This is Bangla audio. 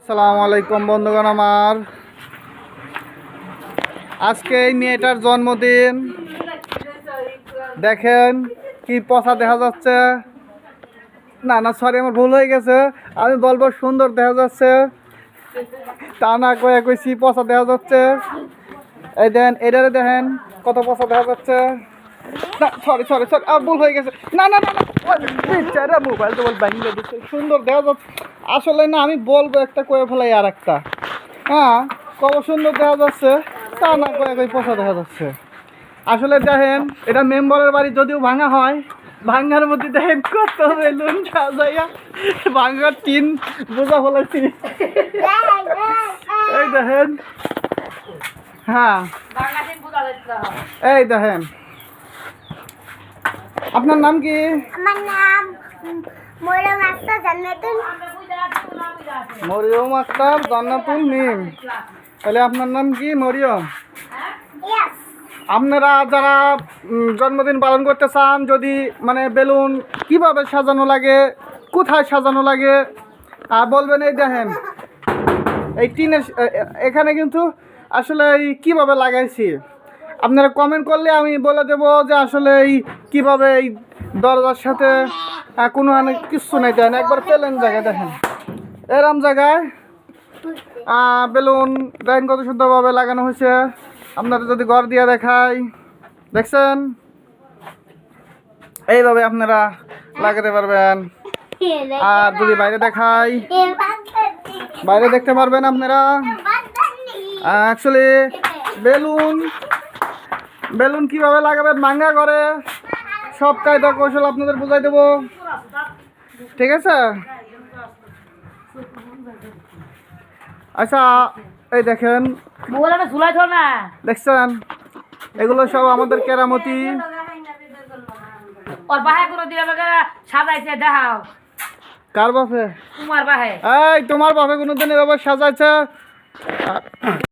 আসসালামু আলাইকুম বন্ধুগণ, আমার আজকে এই মেয়েটার জন্মদিন। দেখেন কি পচা দেখা যাচ্ছে। না না, সরি, আমার ভুল হয়ে গেছে। আমি বলবো সুন্দর দেখা যাচ্ছে, তা না কয়ে কইছি পচা দেখা যাচ্ছে। এই দেন, এটারে দেখেন কত পচা দেখা যাচ্ছে। না, সরি সরি সরি, ভুল হয়ে গেছে। না না না না, মোবাইল টোবাইল ব্যাঙ্গে দিচ্ছে, সুন্দর দেখা যাচ্ছে। আসলে না, আমি বলবো একটা কয়ে ফেলাই আর একটা। হ্যাঁ, কত সুন্দর দেখা যাচ্ছে, তা না কয়ে কই পচা দেখা যাচ্ছে। আসলে দেখেন, এটা মেম্বারের বাড়ি, যদিও ভাঙা হয়, ভাঙার মধ্যে দেখেন কত বেলুন সাজাইয়া ভাঙার টিন বোঝা ফেলাইছি। এই দেখেন, হ্যাঁ এই দেখেন। আপনার নাম কি? আমার নাম মরিয়ম আক্তার জান্নাতুল। মরিয়ম আক্তার জান্নাতুল মিম। তাহলে আপনার নাম কি মরিয়ম? Yes. আপনারা যারা জন্মদিন পালন করতে চান, যদি মানে বেলুন কিভাবে সাজানো লাগে, কোথায় সাজানো লাগে বলবেন। এই দেখেন, এই টিনের এখানে কিন্তু আসলে এই কীভাবে লাগাইছি আপনারা কমেন্ট করলে আমি বলে দেবো যে আসলে এই কীভাবে এই দরজার সাথে কোনো কিচ্ছু নেই। দেন একবার পেলেন জায়গায় দেখেন, এরম জায়গায় বেলুন দেখেন কত সুন্দরভাবে লাগানো হয়েছে। আপনাদের যদি ঘর দিয়ে দেখাই, দেখছেন এইভাবে আপনারা লাগাতে পারবেন। আর যদি বাইরে দেখাই, বাইরে দেখতে পারবেন আপনারা। অ্যাকচুয়ালি বেলুন কিভাবে লাগাবেন ভাঙ্গা করে সব কায়দা কৌশল আপনাদের বুঝাই দেবো, ঠিক আছে? আচ্ছা, এই দেখেন, দেখছেন এগুলো সব আমাদের কেরামতি। কার বাপে? এই তোমার বাপে কোনোদিন এভাবে সাজাইছে?